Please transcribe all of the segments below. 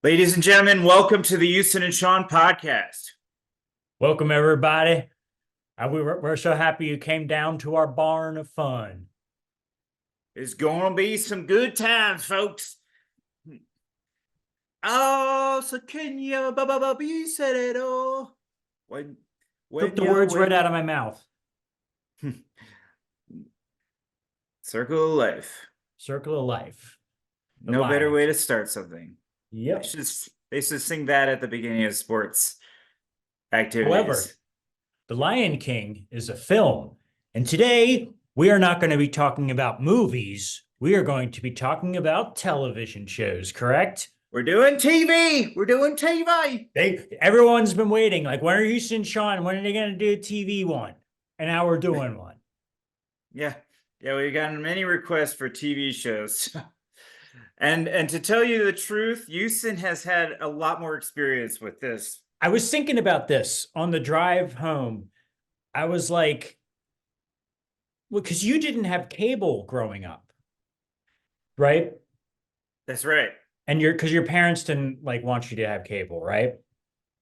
Ladies and gentlemen, welcome to the Houston and Sean podcast. Welcome, everybody. We're so happy you came down to our barn of fun. It's going to be some good times, folks. Oh, so can you be said it all? Took the words right out of my mouth. Circle of life. Circle of life. No better way to start something. Yep. They should sing that at the beginning of sports activities. However, The Lion King is a film, and today we are not going to be talking about movies. We are going to be talking about television shows, correct? We're doing TV. We're doing TV. Everyone's been waiting. Like, when are Houston and Sean? When are they going to do a TV one? And now we're doing one. Yeah, we've gotten many requests for TV shows. And to tell you the truth, Houston has had a lot more experience with this. I was thinking about this on the drive home. I was like, well, because you didn't have cable growing up, right? That's right. And because your parents didn't want you to have cable, right?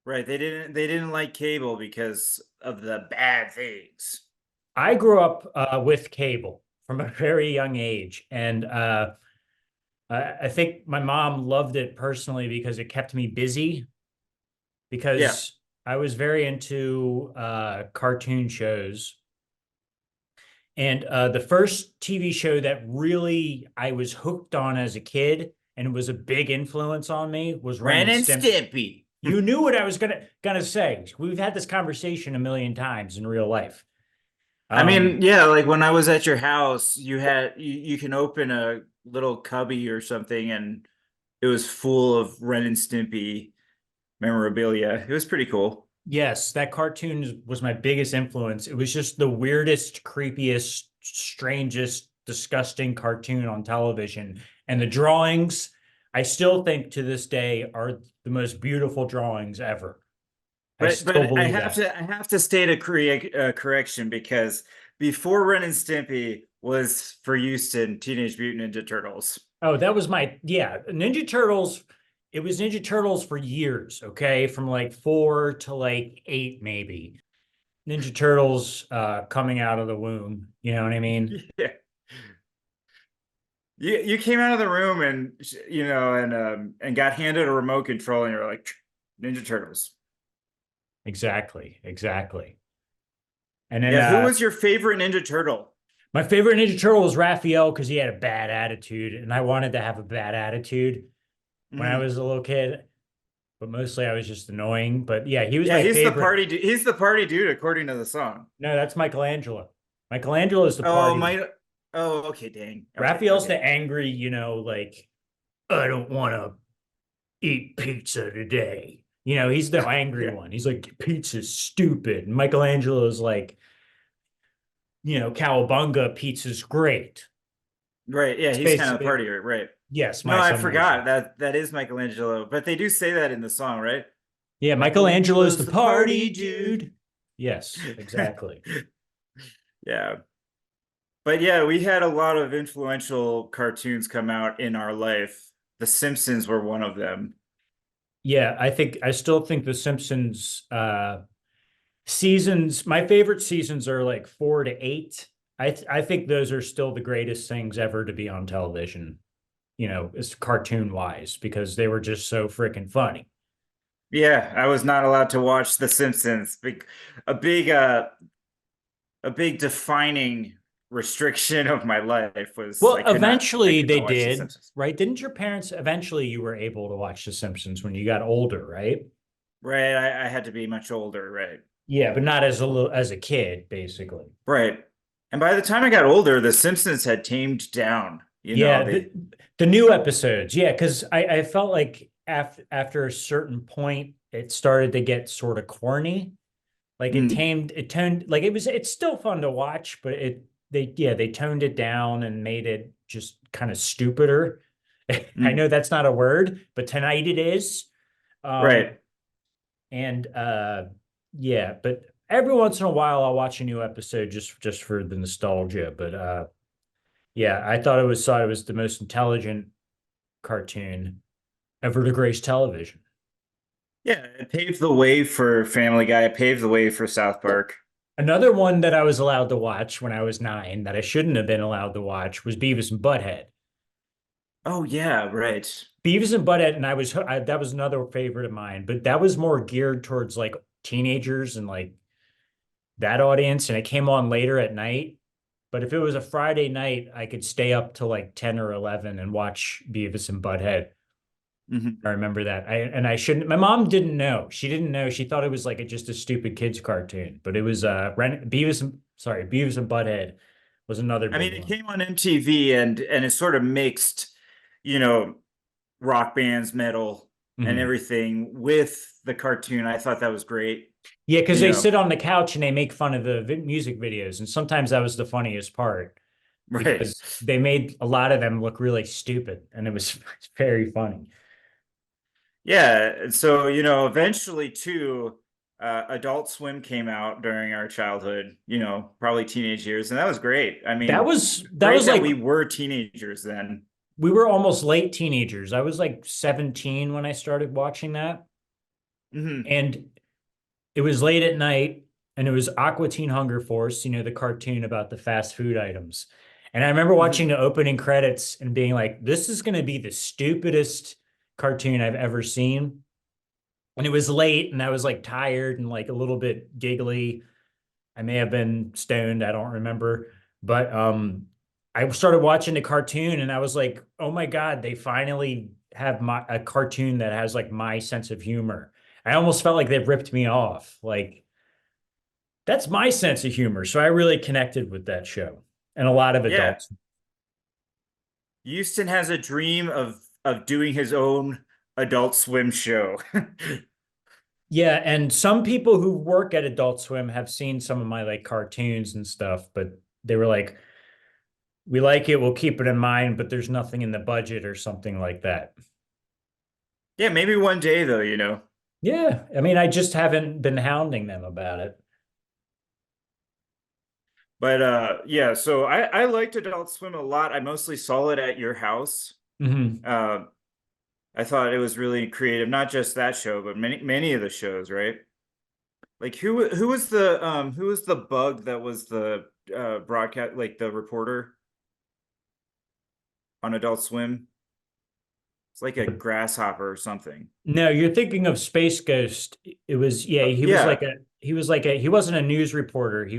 Right. They didn't like cable because of the bad things. I grew up with cable from a very young age, and I think my mom loved it personally because it kept me busy. Because I was very into cartoon shows. And the first TV show that really I was hooked on as a kid and was a big influence on me was Ren and Stimpy. You knew what I was gonna say. We've had this conversation a million times in real life. I mean, yeah, like when I was at your house, you can open a little cubby or something, and it was full of Ren and Stimpy memorabilia. It was pretty cool. Yes, that cartoon was my biggest influence. It was just the weirdest, creepiest, strangest, disgusting cartoon on television. And the drawings, I still think to this day, are the most beautiful drawings ever. But I have to state a correction, because before Ren and Stimpy was for Houston Teenage Mutant Ninja Turtles. Oh, that was Ninja Turtles. It was Ninja Turtles for years, okay? From like 4 to 8, maybe. Ninja Turtles coming out of the womb. You know what I mean? Yeah. You came out of the room and and got handed a remote control, and you're like, Ninja Turtles. Exactly. And then who was your favorite Ninja Turtle? My favorite Ninja Turtle was Raphael because he had a bad attitude, and I wanted to have a bad attitude when I was a little kid. But mostly I was just annoying. But yeah, he was my favorite. He's the party dude, according to the song. No, that's Michelangelo. Michelangelo is the party. Oh, okay, dang. Raphael's the angry, I don't want to eat pizza today. He's the angry one. He's like, pizza's stupid. And Michelangelo is like, cowabunga, pizza's great. Right. Yeah, he's kind of party, right? Yes. No, I forgot that is Michelangelo, but they do say that in the song, right? Yeah, Michelangelo's the party dude. Yes, exactly. Yeah. But yeah, we had a lot of influential cartoons come out in our life. The Simpsons were one of them. Yeah, I still think The Simpsons seasons, my favorite seasons are 4 to 8. I think those are still the greatest things ever to be on television, as cartoon wise, because they were just so freaking funny. Yeah, I was not allowed to watch The Simpsons. A big defining restriction of my life was, eventually they did, right? Didn't your parents eventually, you were able to watch The Simpsons when you got older, right? Right. I had to be much older, right? Yeah, but not as a kid, basically. Right. And by the time I got older, The Simpsons had tamed down. The new episodes, yeah, because I felt like after a certain point, it started to get sort of corny. It's still fun to watch, but they toned it down and made it just kind of stupider. I know that's not a word, but tonight it is. Right. And yeah, but every once in a while I'll watch a new episode just for the nostalgia. But yeah, I thought it was the most intelligent cartoon. ever to grace television. Yeah, it paved the way for Family Guy. It paved the way for South Park. Another one that I was allowed to watch when I was 9 that I shouldn't have been allowed to watch was Beavis and Butthead. Oh yeah, right. Beavis and Butthead, and that was another favorite of mine, but that was more geared towards like teenagers and like that audience, and it came on later at night. But if it was a Friday night, I could stay up till like 10 or 11 and watch Beavis and Butthead. Mhm. I remember that. I shouldn't. My mom didn't know. She didn't know. She thought it was like just a stupid kids cartoon, but it was Beavis and Butthead was another I big mean, it one. came on MTV and it sort of mixed, you know, rock bands, metal, and Mhm. everything with the cartoon. I thought that was great. Yeah, because You they know, sit on the couch and they make fun of the music videos, and sometimes that was the funniest part right. because they made a lot of them look really stupid, and it was very funny. Yeah. And so, eventually too, Adult Swim came out during our childhood, probably teenage years, and that was great. I mean, That great was that like we were teenagers then. we were almost late teenagers. I was like 17 when I started watching that, Hmm. and it was late at night, and it was Aqua Teen Hunger Force, the cartoon about the fast food items. And I remember watching Hmm. the opening credits and being like, this is going to be the stupidest cartoon I've ever seen. And it was late, and I was like tired and like a little bit giggly. I may have been stoned, I don't remember. But I started watching the cartoon and I was like, oh my God, they finally have a cartoon that has like my sense of humor. I almost felt like they ripped me off. Like that's my sense of humor. So I really connected with that show and a lot of Yeah. adults. Houston has a dream of doing his own Adult Swim show. Yeah, and some people who work at Adult Swim have seen some of my like cartoons and stuff, but they were like, we like it, we'll keep it in mind, but there's nothing in the budget or something like that. Yeah, maybe one day though, Yeah, I mean, I just haven't been hounding them about it. But yeah, so I liked Adult Swim a lot. I mostly saw it at your house. Hmm. Uh, I thought it was really creative, not just that show, but many of the shows, right? Like who was the bug that was the broadcast, like the reporter on Adult Swim? It's like a grasshopper or something. No, you're thinking of Space Ghost. It was, yeah, Yeah, he wasn't a news reporter.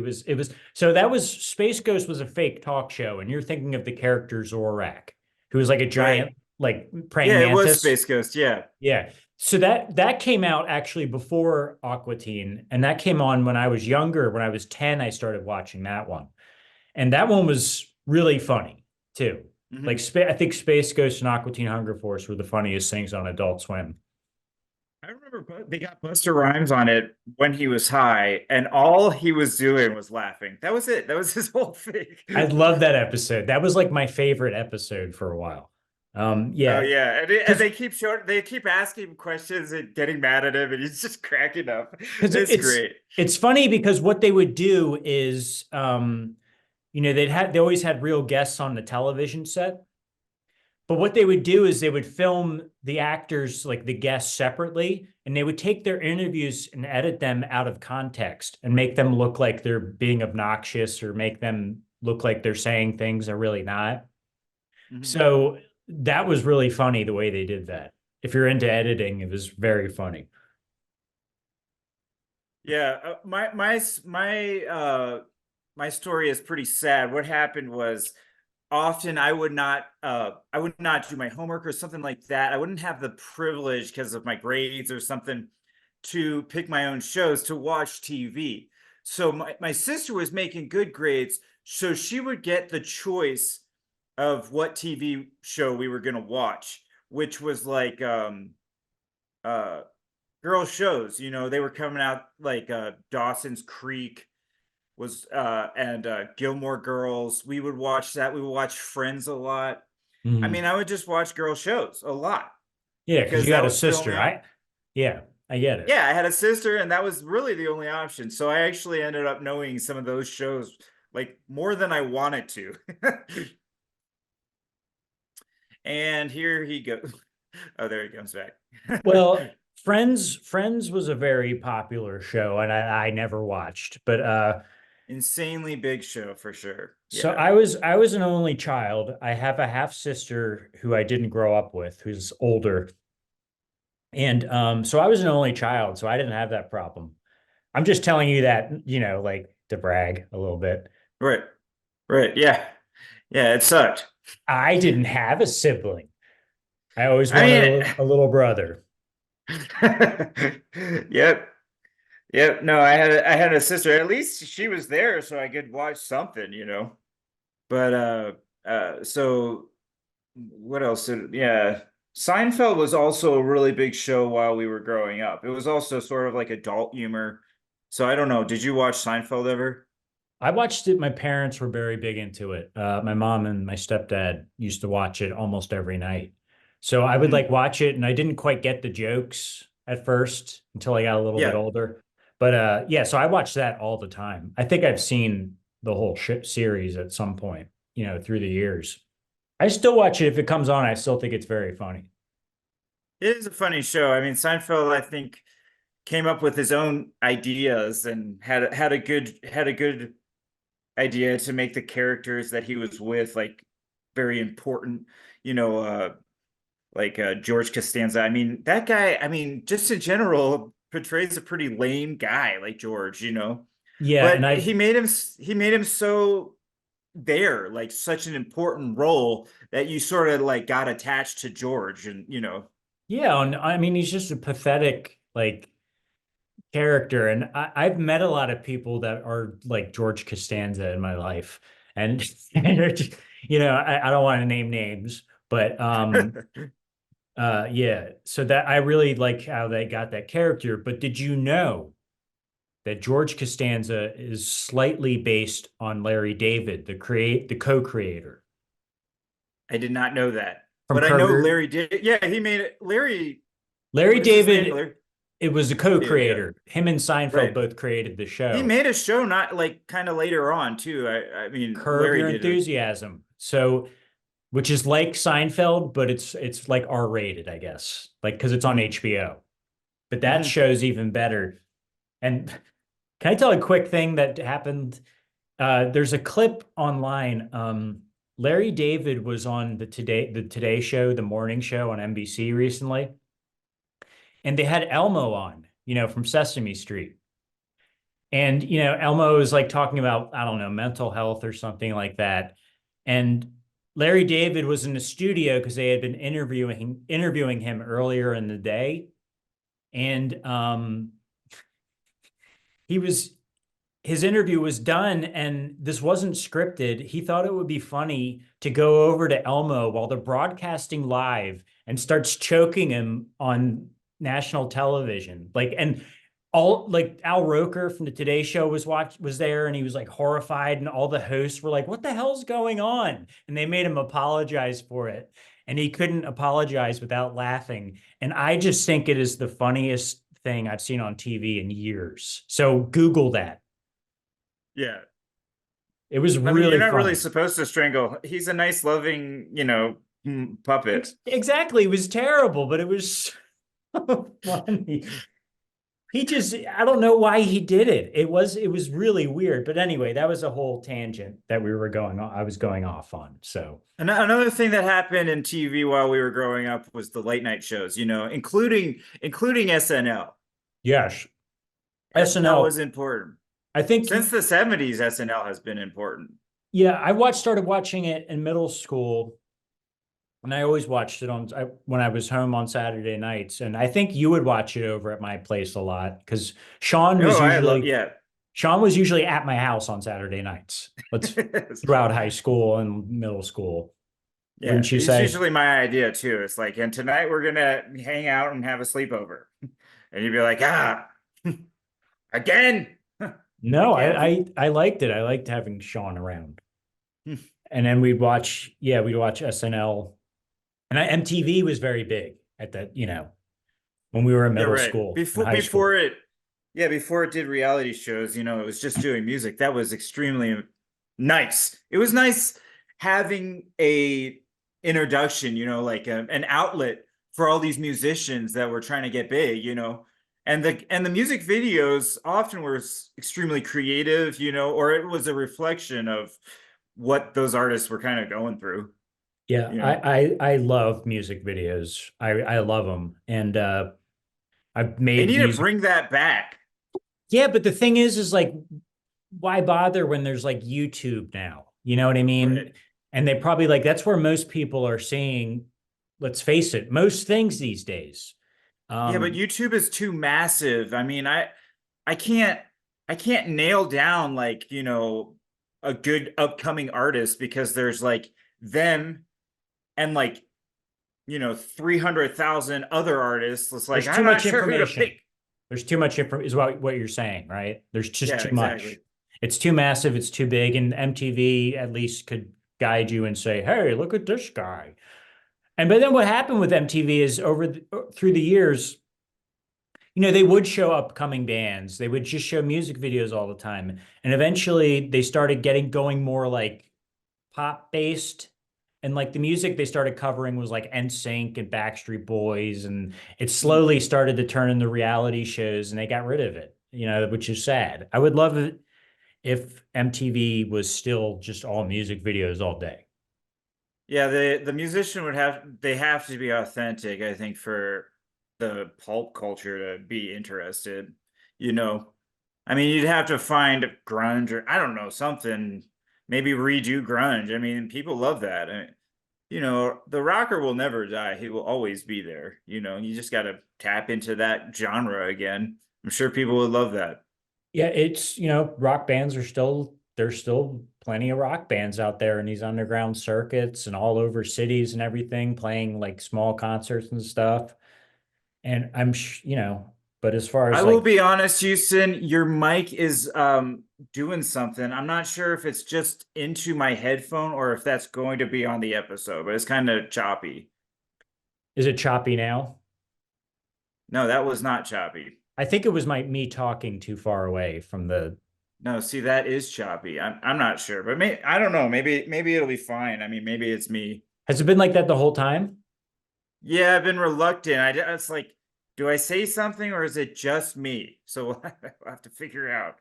So that was Space Ghost was a fake talk show, and you're thinking of the character Zorak, who was like a right. giant, like praying Yeah, it was mantis. Space Ghost. Yeah. Yeah. So that came out actually before Aqua Teen, and that came on when I was younger. When I was 10, I started watching that one. And that one was really funny too. Like Hmm. I think Space Ghost and Aqua Teen Hunger Force were the funniest things on Adult Swim. I remember they got Buster Rhymes on it when he was high, and all he was doing was laughing. That was it. That was his whole thing. I love that episode. That was like my favorite episode for a while. Oh Yeah, yeah, and because they keep asking him questions and getting mad at him, and he's just cracking up. because It's great. it's funny because what they would do is they always had real guests on the television set. But what they would do is they would film the actors, like the guests, separately, and they would take their interviews and edit them out of context and make them look like they're being obnoxious or make them look like they're saying things they're really not. Mhm. So that was really funny the way they did that. If you're into editing, it was very funny. Yeah, my story is pretty sad. What happened was often I would not do my homework or something like that. I wouldn't have the privilege because of my grades or something to pick my own shows to watch TV. So my sister was making good grades, so she would get the choice of what TV show we were going to watch, which was like uh girl shows. They were coming out like Dawson's Creek was and Gilmore Girls. We would watch that. We would watch Friends a lot. I Mhm. mean, I would just watch girl shows a lot Yeah, because because you that had a was the only sister. Yeah, I get it. yeah, I had a sister and that was really the only option. So I actually ended up knowing some of those shows like more than I wanted to. And here he goes. Oh, there he comes back. Well, Friends was a very popular show, and I never watched. But Insanely big show for sure. so Yeah. I was an only child. I have a half sister who I didn't grow up with, who's older, and so I was an only child, so I didn't have that problem. I'm just telling you that, like to brag a little bit. Right. Right. Yeah. Yeah. It sucked. I didn't have a sibling. I always I wanted mean, a little brother. yep. Yep. No, I had a sister. At least she was there so I could watch something. But so what else? Yeah. Seinfeld was also a really big show while we were growing up. It was also sort of like adult humor. So I don't know. Did you watch Seinfeld ever? I watched it. My parents were very big into it. My mom and my stepdad used to watch it almost every night. So I would like Hmm. watch it, and I didn't quite get the jokes at first until I got a little bit Yeah. older. But yeah, so I watched that all the time. I think I've seen the whole series at some point, through the years. I still watch it if it comes on. I still think it's very funny. It is a funny show. I mean, Seinfeld, I think, came up with his own ideas and had a good idea to make the characters that he was with like very important. You know, like George Costanza. I mean, that guy. I mean, just in general, portrays a pretty lame guy like George. Yeah, and But I've he made him so there, like such an important role that you sort of like got attached to George, and. yeah, and I mean he's just a pathetic like character. And I've met a lot of people that are like George Costanza in my life. And, and they're just, I don't want to name names, but yeah. So that I really like how they got that character. But did you know that George Costanza is slightly based on Larry David, the co-creator I did not know that, from but I know Kroger? Larry did. Yeah, he made it. Larry, Larry what is his name? David, Larry it was a David. Yeah, co-creator. Him and Seinfeld right. both created the He show. made a show not like kind of later on too. I mean, Curb Larry Your did it. Enthusiasm. So, which is like Seinfeld, but it's like R-rated, I guess, like because it's on Mm-hmm. HBO. But that Mm-hmm. show's even better. And can I tell a quick thing that happened? There's a clip online. Larry David was on the Today Show, the morning show on NBC recently, and they had Elmo on, from Sesame Street. And, Elmo is like talking about, I don't know, mental health or something like that. And Larry David was in the studio because they had been interviewing him earlier in the day. And he was his interview was done and this wasn't scripted. He thought it would be funny to go over to Elmo while they're broadcasting live and starts choking him on national television. Like, and all like Al Roker from the Today Show was there, and he was like horrified, and all the hosts were like, "What the hell's going on?" And they made him apologize for it, and he couldn't apologize without laughing. And I just think it is the funniest thing I've seen on TV in years. So Google that. Yeah. It was I mean, you're really not really funny. supposed to strangle. He's a nice, loving, puppet. Exactly. It was terrible, but it was so funny. I don't know why he did it. It was really weird. But anyway, that was a whole tangent that I was going off on. So, Another thing that happened in TV while we were growing up was the late night shows, including SNL. yes, SNL SNL. was important. I think, Since the 70s, SNL has been important. yeah, started watching it in middle school, and I always watched it when I was home on Saturday nights. And I think you would watch it over at my place a lot because Sean was Oh, I love, usually yeah. Sean was usually at my house on Saturday nights. Let's throughout high school and middle school. Yeah, Wouldn't you it's say? usually my idea too. It's like, and tonight we're gonna hang out and have a sleepover. And you'd be like, again? No, Again? I liked it. I liked having Sean around. And then we'd watch SNL. And MTV was very big at that, when we were in Yeah, middle right. school and Before high school. before it, yeah, before it did reality shows, it was just doing music. That was extremely nice. It was nice having a introduction, like an outlet for all these musicians that were trying to get big, and the music videos often were extremely creative, or it was a reflection of what those artists were kind of going through, Yeah, you know. I love music videos. I love them, and I've They made need to music. bring that back. Yeah, but the thing is like, why bother when there's like YouTube now? You know what I mean? Right. And they probably like that's where most people are seeing, let's face it, most things these days. Yeah, but Um, YouTube is too massive. I mean, I can't I can't nail down like, a good upcoming artist because there's like them and like, 300,000 other artists. It's like there's too I'm not much sure who to information. pick. There's too much info is what you're saying, right? There's just Yeah, too exactly. much. It's too massive, it's too big, and MTV at least could guide you and say, "Hey, look at this guy." And but then what happened with MTV is through the years, they would show upcoming bands. They would just show music videos all the time. And eventually they started going more like pop based. And like the music they started covering was like NSYNC and Backstreet Boys. And it Mm. slowly started to turn into reality shows and they got rid of it, which is sad. I would love it if MTV was still just all music videos all day. Yeah, the musician they have to be authentic, I think, for the pulp culture to be interested, you know. I mean, you'd have to find grunge or I don't know, something, maybe redo grunge. I mean, people love that. The rocker will never die. He will always be there, You just got to tap into that genre again. I'm sure people would love that. Yeah, it's, rock bands there's still plenty of rock bands out there in these underground circuits and all over cities and everything, playing like small concerts and stuff. And but as far I as will like, be honest, Houston, your mic is doing something. I'm not sure if it's just into my headphone or if that's going to be on the episode, but it's kind of choppy. is it choppy now? No, that was not choppy. I think it was me talking too far away from the, No, see, that is choppy. I'm not sure, but I don't know. Maybe it'll be fine. I mean, maybe it's me. has it been like that the whole time? Yeah, I've been reluctant. It's like, do I say something or is it just me? So we'll have to figure out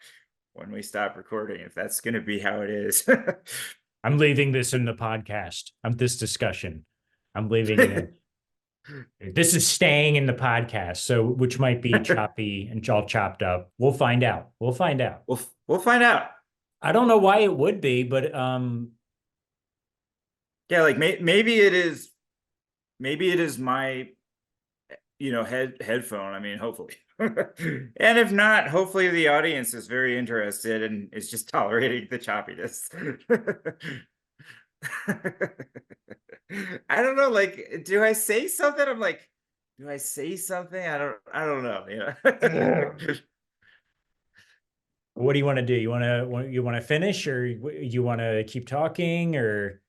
when we stop recording if that's going to be how it is. I'm leaving this in the podcast. This discussion. I'm leaving it in. This is staying in the podcast, so which might be choppy and all chopped up. We'll find out. We'll find out. We'll find out. I don't know why it would be, but Yeah, like maybe it is. Maybe it is my headphone. I mean, hopefully. And if not, hopefully the audience is very interested and is just tolerating the choppiness. I don't know, like, do I say something? I'm like, do I say something? I don't know. what do you want to do? You want to finish, or you want to keep talking, or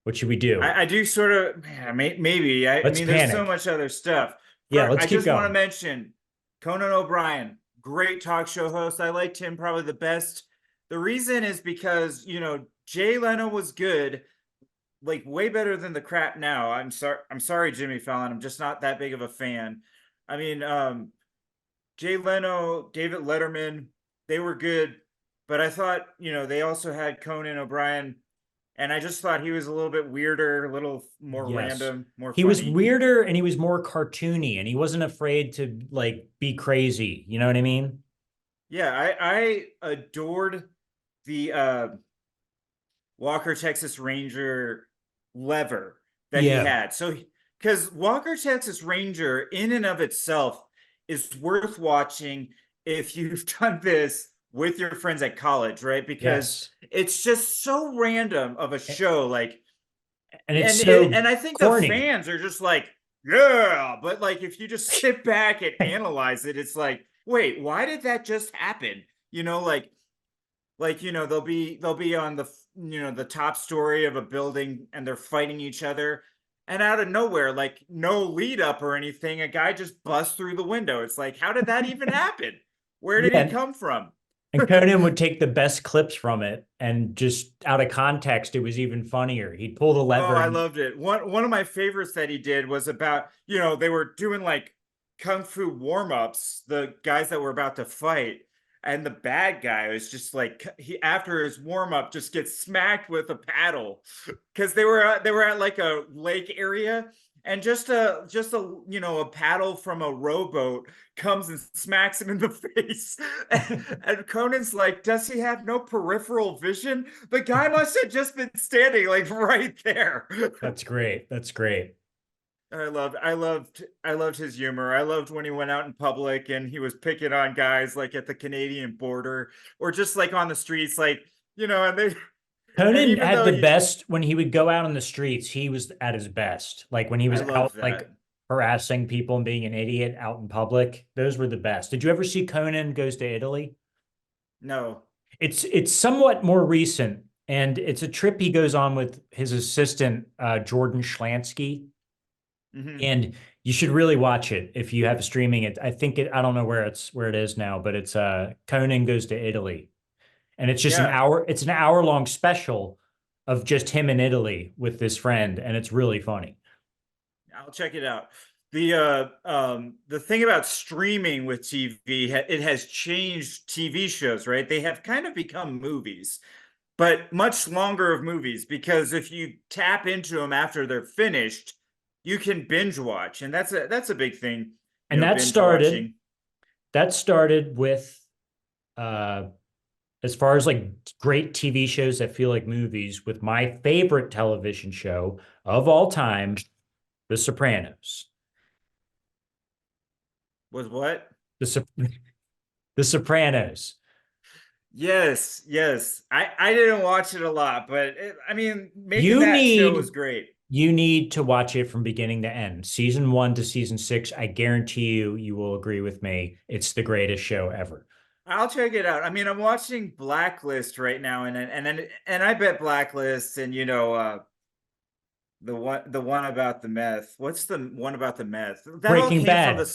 what should we do? I do sort of, man, maybe. I Let's mean, there's so panic. much other stuff. Yeah, let's I keep just want to going. mention Conan O'Brien, great talk show host. I liked him probably the best. The reason is because, Jay Leno was good, like way better than the crap now. I'm sorry, Jimmy Fallon. I'm just not that big of a fan. I mean, Jay Leno, David Letterman, they were good, but I thought, they also had Conan O'Brien, and I just thought he was a little bit weirder, a little more Yes. random, more He was funny. weirder and he was more cartoony and he wasn't afraid to like be crazy. You know what I mean? Yeah, I adored the Walker Texas Ranger lever that he Yeah. had. So, because Walker Texas Ranger, in and of itself, is worth watching if you've done this with your friends at college, right? Because Yes. it's just so random of a show. Like, And it's and so and I think the corny. fans are just like, yeah, but like if you just sit back and analyze it, it's like, wait, why did that just happen? They'll be on the top story of a building and they're fighting each other, and out of nowhere, like no lead up or anything, a guy just busts through the window. It's like, how did that even happen? Where did he Yeah. come from? And Conan would take the best clips from it, and just out of context, it was even funnier. He'd pull the Oh, lever I and loved it. One of my favorites that he did was about, they were doing like kung fu warm-ups, the guys that were about to fight, and the bad guy was just like he after his warm-up just gets smacked with a paddle because they were at like a lake area, and just a paddle from a rowboat comes and smacks him in the face. And Conan's like, does he have no peripheral vision? The guy must have just been standing like right there. that's great. That's great. I loved his humor. I loved when he went out in public and he was picking on guys like at the Canadian border or just like on the streets, like, and they and Conan even had though the you best when he would go out on the streets. He was at his best. Like when he I was love out, like that. harassing people and being an idiot out in public. Those were the best. Did you ever see Conan Goes to Italy? No. It's somewhat more recent, and it's a trip he goes on with his assistant Jordan Schlansky, Hmm. and you should really watch it if you have streaming it. I think I don't know where it is now, but it's Conan Goes to Italy, and it's just an Yeah, hour. It's an hour-long special of just him in Italy with this friend, and it's really funny. I'll check it out. The thing about streaming with TV, it has changed TV shows, right? They have kind of become movies, but much longer of movies because if you tap into them after they're finished, you can binge watch, and that's a big thing, And that binge started watching. that started with uh as far as like great TV shows that feel like movies, with my favorite television show of all time, The Sopranos. Was what? The The Sopranos. Yes, yes. I didn't watch it a lot, but I mean, making You that show was need great. you need to watch it from beginning to end. Season 1 to season 6, I guarantee you will agree with me. It's the greatest show ever. I'll check it out. I mean, I'm watching Blacklist right now, and I bet Blacklist and the one about the meth. What's the one about the meth? That all Breaking came from Bad.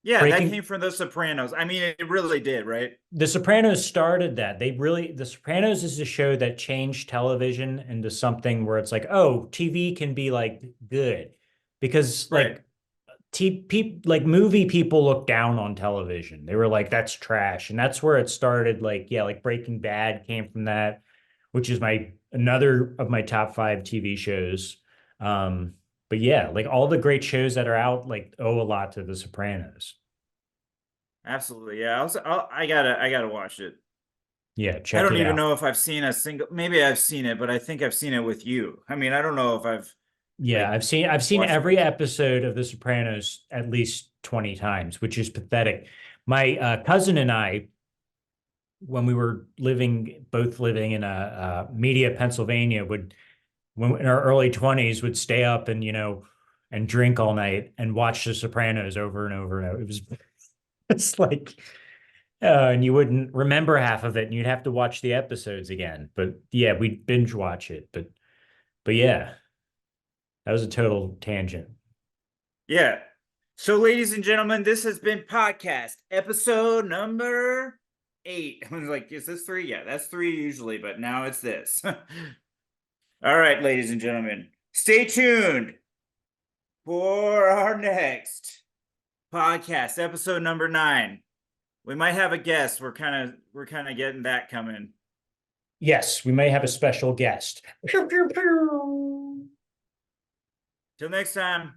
yeah, that Breaking came from The Sopranos. I mean, it really did, right? The Sopranos started that. The Sopranos is a show that changed television into something where it's like, oh, TV can be like good, because Right. like movie people look down on television. They were like, that's trash. And that's where it started. Like, yeah, like Breaking Bad came from that, which is another of my top 5 TV shows. Um, but yeah, like all the great shows that are out, like owe a lot to The Sopranos. Absolutely. Yeah. I gotta watch it. Yeah, I check don't it even out. know if I've seen a single, maybe I've seen it, but I think I've seen it with you. I mean, I don't know if I've Yeah, like I've seen watched it every with you. episode of The Sopranos at least 20 times, which is pathetic. My cousin and I, when we were both living in Media, Pennsylvania, would when in our early 20s would stay up and and drink all night and watch The Sopranos over and over and over. It was it's like and you wouldn't remember half of it, and you'd have to watch the episodes again. But yeah, we'd binge watch it. But yeah, that was a total tangent. Yeah. So, ladies and gentlemen, this has been podcast episode number 8. I was like, is this 3? Yeah, that's 3 usually, but now it's this. All right, ladies and gentlemen, stay tuned for our next podcast, episode number 9. We might have a guest. We're kind of getting that coming. Yes, we may have a special guest. Pew, pew, pew. Till next time.